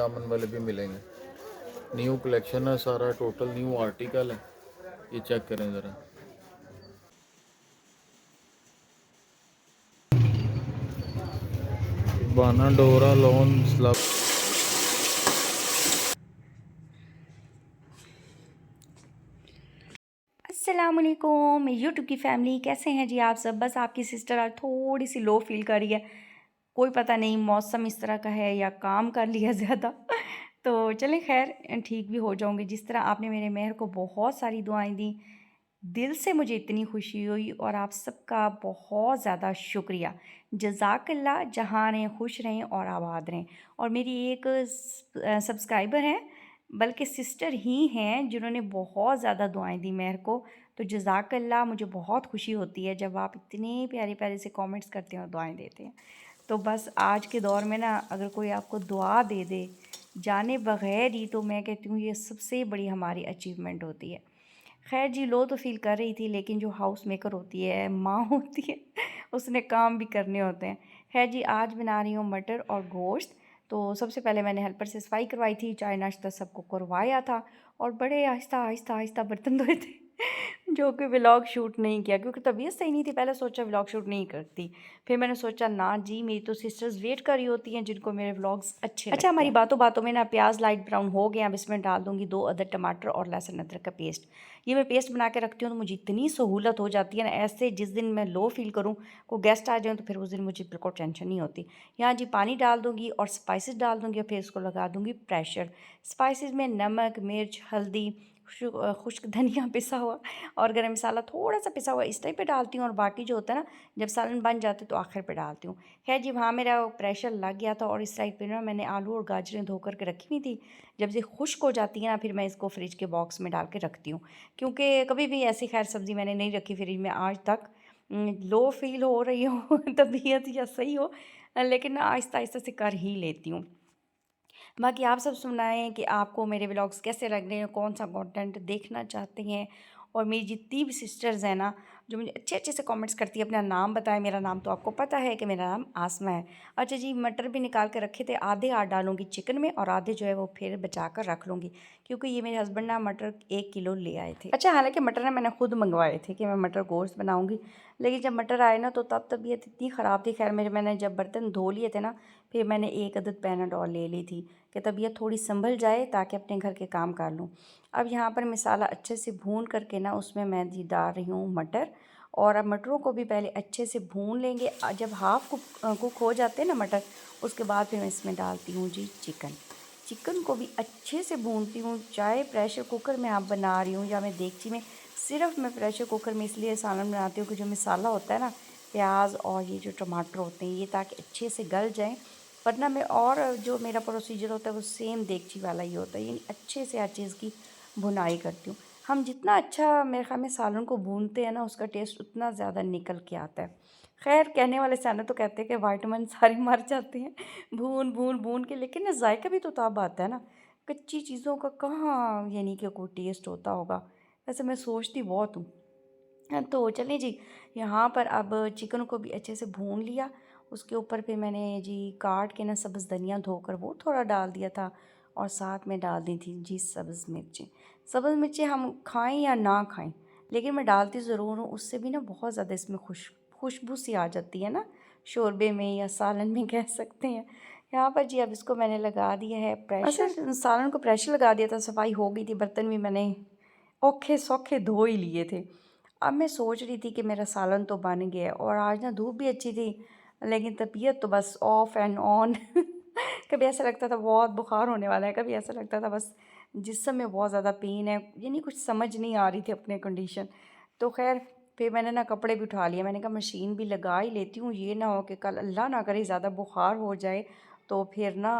दामन वाले भी मिलेंगे। न्यू कलेक्शन है सारा, टोटल न्यू आर्टिकल है। ये चेक करें ज़रा। बाना डोरा लोन स्लब। अस्सलामुअलैकुम यूट्यूब की फैमिली, कैसे हैं जी आप सब। बस आपकी सिस्टर आज थोड़ी सी लो फील कर रही है। कोई पता नहीं मौसम इस तरह का है या काम कर लिया ज़्यादा। तो चलें खैर ठीक भी हो जाऊंगी। जिस तरह आपने मेरे मेहर को बहुत सारी दुआएं दी, दिल से मुझे इतनी खुशी हुई और आप सबका बहुत ज़्यादा शुक्रिया। जज़ाकल्ला, जहाँ रहें खुश रहें और आबाद रहें। और मेरी एक सब्सक्राइबर हैं, बल्कि सिस्टर ही हैं, जिन्होंने बहुत ज़्यादा दुआएं दी मेहर को। तो जज़ाकल्ला, मुझे बहुत खुशी होती है जब आप इतने प्यारे प्यारे से कमेंट्स करते हैं और दुआएं देते हैं। तो बस आज के दौर में ना, अगर कोई आपको दुआ दे दे जाने बग़ैर ही, तो मैं कहती हूँ ये सबसे बड़ी हमारी अचीवमेंट होती है। खैर जी, लो तो फ़ील कर रही थी, लेकिन जो हाउस मेकर होती है, माँ होती है, उसने काम भी करने होते हैं। खैर जी, आज बना रही हूँ मटर और गोश्त। तो सबसे पहले मैंने हेल्पर से सफाई करवाई थी, चाय नाश्ता सबको करवाया था और बड़े आहिस्ता आहिस्ता आहिस्ता बर्तन धोए थे। जो कि व्लॉग शूट नहीं किया, क्योंकि तबीयत सही नहीं थी। पहले सोचा व्लॉग शूट नहीं करती, फिर मैंने सोचा ना जी, मेरी तो सिस्टर्स वेट कर रही होती हैं जिनको मेरे व्लॉग्स अच्छे लगते हैं। हमारी बातों बातों में ना प्याज लाइट ब्राउन हो गया। अब इसमें डाल दूंगी 2 अदर टमाटर और लहसुन अदरक का पेस्ट। ये मैं पेस्ट बना के रखती हूँ, तो मुझे इतनी सहूलत हो जाती है ना। ऐसे जिस दिन मैं लो फील करूँ, कोई गेस्ट आ जाए, तो फिर उस दिन मुझे बिल्कुल टेंशन नहीं होती। यहाँ जी पानी डाल दूँगी और स्पाइसेस डाल दूँगी और फिर इसको लगा दूँगी प्रेशर। स्पाइसेस में नमक, मिर्च, हल्दी, खुश्क धनिया पिसा हुआ और गरम मसाला थोड़ा सा पिसा हुआ इस टाइप पे डालती हूँ। और बाकी जो होता है ना, जब सालन बन जाते तो आखिर पे डालती हूँ। खैर जी, वहाँ मेरा प्रेशर लग गया था और इस साइड पे ना मैंने आलू और गाजरें धो करके रखी हुई थी। जब से खुश्क हो जाती है ना, फिर मैं इसको फ्रिज के बॉक्स में डाल के रखती हूँ, क्योंकि कभी भी ऐसी खैर सब्ज़ी मैंने नहीं रखी फ्रिज में आज तक। लो फील हो रही हो तबीयत या सही हो, लेकिन आहिस्ता आहिस्ता से कर ही लेती हूँ। बाकी आप सब सुनाएं कि आपको मेरे व्लॉग्स कैसे लग रहे हैं, कौन सा कंटेंट देखना चाहते हैं। और मेरी जितनी भी सिस्टर्स हैं ना, जो मुझे अच्छे अच्छे से कमेंट्स करती है, अपना नाम बताएं। मेरा नाम तो आपको पता है कि मेरा नाम आसमा है। अच्छा जी, मटर भी निकाल कर रखे थे, आधे आज डालूंगी चिकन में और आधे जो है वो फिर बचा कर रख लूँगी, क्योंकि ये मेरे हस्बैंड ना मटर 1 किलो ले आए थे। अच्छा, हालांकि मटर ना मैंने खुद मंगवाए थे कि मैं मटर गोश्त बनाऊँगी, लेकिन जब मटर आए ना, तो तब तबीयत इतनी ख़राब थी। खैर मैंने जब बर्तन धो लिए थे ना, फिर मैंने 1 अदद पैनाडोल ले ली थी कि तबीयत थोड़ी संभल जाए, ताकि अपने घर के काम कर लूँ। अब यहाँ पर मसाला अच्छे से भून करके ना, उसमें मैं जी डाल रही हूँ मटर। और अब मटरों को भी पहले अच्छे से भून लेंगे। जब हाफ़ कुक हो जाते हैं ना मटर, उसके बाद फिर मैं इसमें डालती हूँ जी चिकन। चिकन को भी अच्छे से भूनती हूँ। चाहे प्रेशर कुकर में आप बना रही हूँ या मैं देगची में, सिर्फ मैं प्रेशर कुकर में इसलिए सालन बनाती हूँ कि जो मसाला होता है ना, प्याज और ये जो टमाटर होते हैं, ये ताकि अच्छे से गल जाएँ। वरना मैं, और जो मेरा प्रोसीजर होता है वो सेम देगची वाला ही होता है, यानी अच्छे से हर चीज़ की भुनाई करती हूँ। हम जितना अच्छा मेरे ख़्याल में सालन को भूनते हैं ना, उसका टेस्ट उतना ज़्यादा निकल के आता है। खैर, कहने वाले सयाने तो कहते हैं कि विटामिन सारे मर जाते हैं भून भून भून के, लेकिन ना जायका भी तो तब आता है ना। कच्ची चीज़ों का कहाँ यानी कि कोई टेस्ट होता होगा। वैसे मैं सोचती बहुत हूँ। हाँ, तो चलिए जी, यहाँ पर अब चिकन को भी अच्छे से भून लिया। उसके ऊपर फिर मैंने जी काट के ना सब्ज़ धनिया धोकर वो थोड़ा डाल दिया था, और साथ में डाल दी थी जी सब्ज़ मिर्चें। सब्ज़ मिर्चें हम खाएं या ना खाएं, लेकिन मैं डालती ज़रूर हूँ। उससे भी ना बहुत ज़्यादा इसमें खुशबू सी आ जाती है ना, शोरबे में या सालन में कह सकते हैं। यहाँ पर जी अब इसको मैंने लगा दिया है प्रेशर। अच्छा, सालन को प्रेशर लगा दिया था, सफाई हो गई थी, बर्तन भी मैंने औखे सौखे धो ही लिए थे। अब मैं सोच रही थी कि मेरा सालन तो बन गया है और आज ना धूप भी अच्छी थी, लेकिन तबीयत तो बस ऑफ एंड ऑन। कभी ऐसा लगता था बहुत बुखार होने वाला है, कभी ऐसा लगता था बस जिस्म में बहुत ज़्यादा पेन है, यानी कुछ समझ नहीं आ रही थी अपने कंडीशन। तो खैर, फिर मैंने ना कपड़े भी उठा लिए। मैंने कहा मशीन भी लगा ही लेती हूँ, ये ना हो कि कल अल्लाह ना करे ज़्यादा बुखार हो जाए, तो फिर ना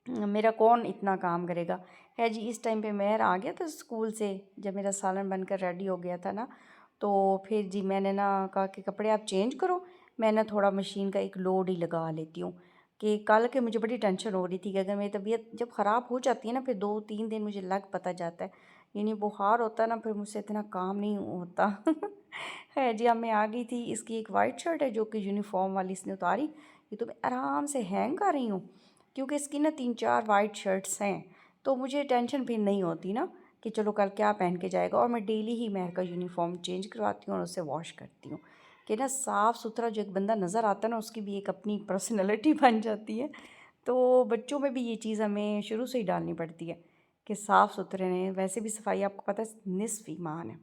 मेरा कौन इतना काम करेगा। है जी, इस टाइम पे मेहर आ गया था स्कूल से, जब मेरा सालन बनकर रेडी हो गया था ना, तो फिर जी मैंने ना कहा कि कपड़े आप चेंज करो, मैं ना थोड़ा मशीन का एक लोड ही लगा लेती हूँ। कि कल के मुझे बड़ी टेंशन हो रही थी कि अगर मेरी तबीयत जब ख़राब हो जाती है ना, फिर 2-3 दिन मुझे लग पता जाता है, यानी बुखार होता है ना, फिर मुझसे इतना काम नहीं होता। है जी, अब मैं आ गई थी। इसकी एक वाइट शर्ट है जो कि यूनिफॉर्म वाली इसने उतारी, ये तो मैं आराम से हैंग कर रही हूँ, क्योंकि इसकी ना 3-4 वाइट शर्ट्स हैं, तो मुझे टेंशन फिर नहीं होती ना कि चलो कल क्या पहन के जाएगा। और मैं डेली ही महर का यूनिफॉर्म चेंज करवाती हूँ और उससे वॉश करती हूँ कि ना साफ़ सुथरा जो एक बंदा नज़र आता है ना, उसकी भी एक अपनी पर्सनैलिटी बन जाती है। तो बच्चों में भी ये चीज़ हमें शुरू से ही डालनी पड़ती है कि साफ़ सुथरे रहें। वैसे भी सफाई आपको पता है निस्फ़ ईमान है।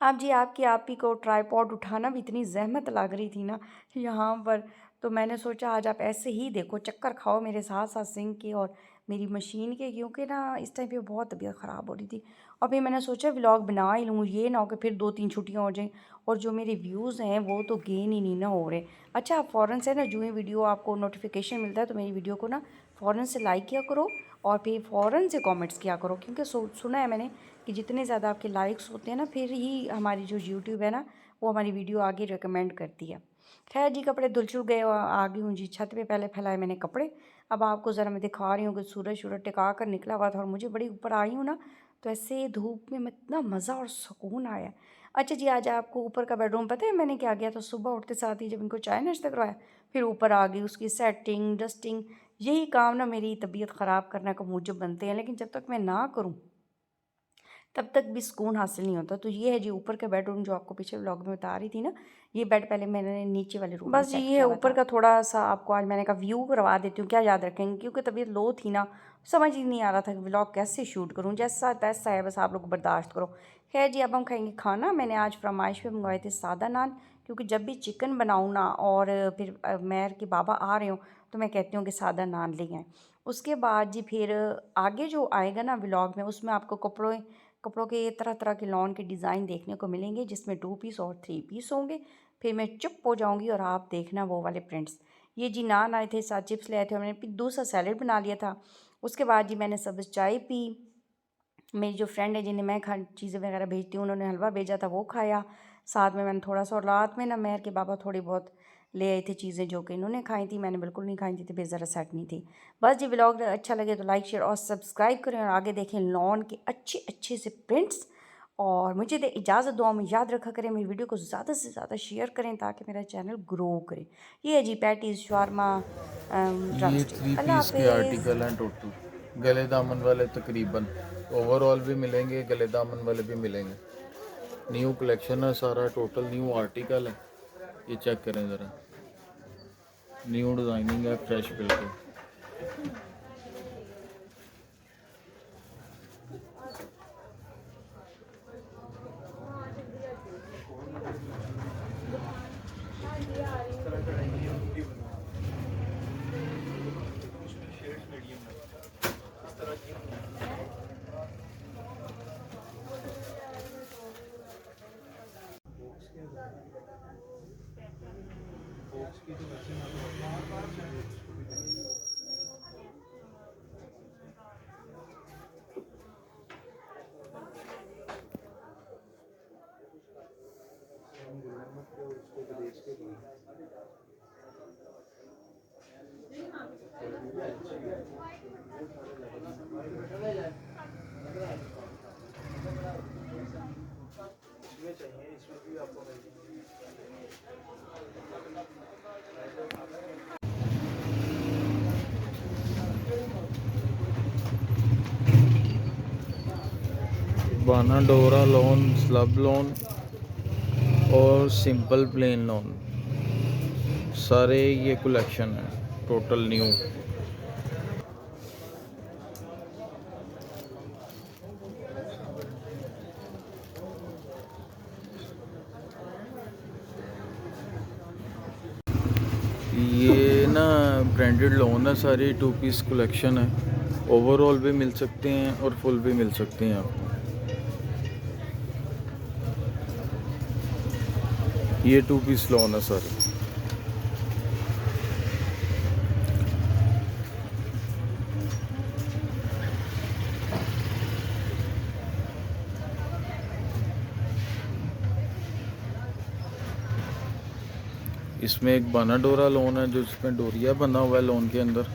अब जी आपकी आप ही को ट्राइपॉड उठाना भी इतनी ज़हमत लग रही थी ना यहाँ पर, तो मैंने सोचा आज आप ऐसे ही देखो, चक्कर खाओ मेरे साथ साथ सिंक के और मेरी मशीन के, क्योंकि ना इस टाइम पे बहुत तबीयत ख़राब हो रही थी। और फिर मैंने सोचा व्लॉग बना ही लूँ, ये ना हो कि फिर 2-3 छुट्टियाँ हो जाएं और जो मेरे व्यूज़ हैं वो तो गेन ही नहीं ना हो रहे। अच्छा, आप फ़ौरन से ना जो ही वीडियो आपको नोटिफिकेशन मिलता है तो मेरी वीडियो को ना फ़ौरन से लाइक किया करो और फिर फ़ौरन से कमेंट्स किया करो, क्योंकि सुना है मैंने कि जितने ज़्यादा आपके लाइक्स होते हैं ना, फिर ही हमारी जो यूट्यूब है ना वो हमारी वीडियो आगे रिकमेंड करती है। खैर जी, कपड़े धुल चुल गए और आ गई हूँ जी छत पे। पहले फैलाए मैंने कपड़े, अब आपको ज़रा मैं दिखा रही हूँ कि सूरज टिका कर निकला हुआ था और मुझे बड़ी ऊपर आई हूँ ना, तो ऐसे धूप में इतना मज़ा और सुकून आया। अच्छा जी, आज आपको ऊपर का बेडरूम पता है मैंने क्या किया था? सुबह उठते साथ ही जब इनको चाय नाश्ता करवाया, फिर ऊपर आ गई, उसकी सेटिंग डस्टिंग, यही काम ना मेरी तबीयत ख़राब करने का मूजब बनते हैं, लेकिन जब तक मैं ना करूँ तब तक भी सुकून हासिल नहीं होता। तो ये है जी ऊपर का बेडरूम जो आपको पीछे व्लॉग में बता रही थी ना, ये बेड पहले मैंने नीचे वाले रूम में बस जी सेट ये किया हुआ ऊपर था। का थोड़ा सा आपको आज मैंने कहा व्यू करवा देती हूँ, क्या याद रखेंगे, क्योंकि तबीयत लो थी ना, समझ ही नहीं आ रहा था कि व्लॉग कैसे शूट करूँ। जैसा तैसा है, बस आप लोग बर्दाश्त करो। खैर जी, अब हम खाएंगे खाना। मैंने आज फरमाइश पे मंगवाए थे सादा नान, क्योंकि जब भी चिकन बनाऊँ ना और फिर मेहर के बाबा आ रहे हो तो मैं कहती हूँ कि सादा नान ले आएँ। उसके बाद जी फिर आगे जो आएगा ना व्लॉग में, उसमें आपको कपड़ों के तरह तरह के लॉन के डिज़ाइन देखने को मिलेंगे, जिसमें 2 पीस और 3 पीस होंगे। फिर मैं चुप हो जाऊंगी और आप देखना वो वाले प्रिंट्स। ये जी नान आए थे, साथ चिप्स ले आए थे और मैंने फिर दूसरा सैलेड बना लिया था। उसके बाद जी मैंने सब्ज़ चाय पी। मेरी जो फ्रेंड है जिन्हें मैं खा चीज़ें वगैरह भेजती हूँ, उन्होंने हलवा भेजा था, वो खाया। साथ में मैंने थोड़ा सा, और रात में ना मेहर के बाबा थोड़ी बहुत ले आए थे चीज़ें जो कि इन्होंने खाई थी, मैंने बिल्कुल नहीं खाई थी, तबीयत ज़रा सेट नहीं थी। बस जी, व्लॉग अच्छा लगे तो लाइक शेयर और सब्सक्राइब करें और आगे देखें लॉन के अच्छे अच्छे से प्रिंट्स। और मुझे दे इजाज़त, दुआ में याद रखा करें, मेरी वीडियो को ज़्यादा से ज़्यादा शेयर करें ताकि मेरा चैनल ग्रो करे। ये है जी पैटीज़, शावरमा, ये ड्रमस्टिक। 3 अल्लाह पीस के हाफिज़। आर्टिकल हैं टोटल, गले दामन वाले तकरीबन। ओवरऑल भी मिलेंगे, गले दामन वाले भी मिलेंगे। न्यू कलेक्शन है सारा, टोटल न्यू आर्टिकल है। ये चेक करें ज़रा, न्यू डिज़ाइनिंग है, फ्रेश बिल्कुल। बाना डोरा लोन, स्लब लोन और सिंपल प्लेन लोन, सारे ये कलेक्शन है टोटल न्यू। ये ना ब्रांडेड लोन है, सारी 2 पीस कलेक्शन है। ओवरऑल भी मिल सकते हैं और फुल भी मिल सकते हैं आपको। ये 2 पीस लोन है सारे। इसमें एक बाना डोरा लोन है जो जिसमें डोरिया बना हुआ है लोन के अंदर,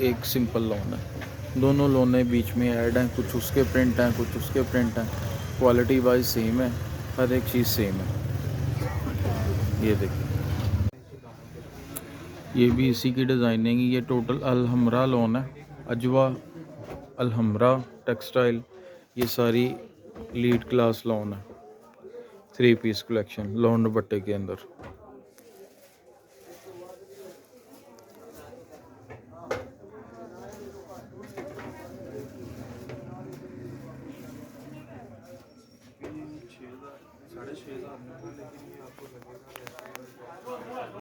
एक सिंपल लोन है। दोनों लोने बीच में ऐड हैं, कुछ उसके प्रिंट हैं, कुछ उसके प्रिंट हैं। क्वालिटी वाइज सेम है, हर एक चीज़ सेम है। ये देखिए, ये भी इसी की डिज़ाइनिंग, ये टोटल अलहमरा लॉन है, अजवा अलहमरा टेक्सटाइल, ये सारी लीड क्लास लॉन है। 3 पीस कलेक्शन लॉन दुपट्टे के अंदर।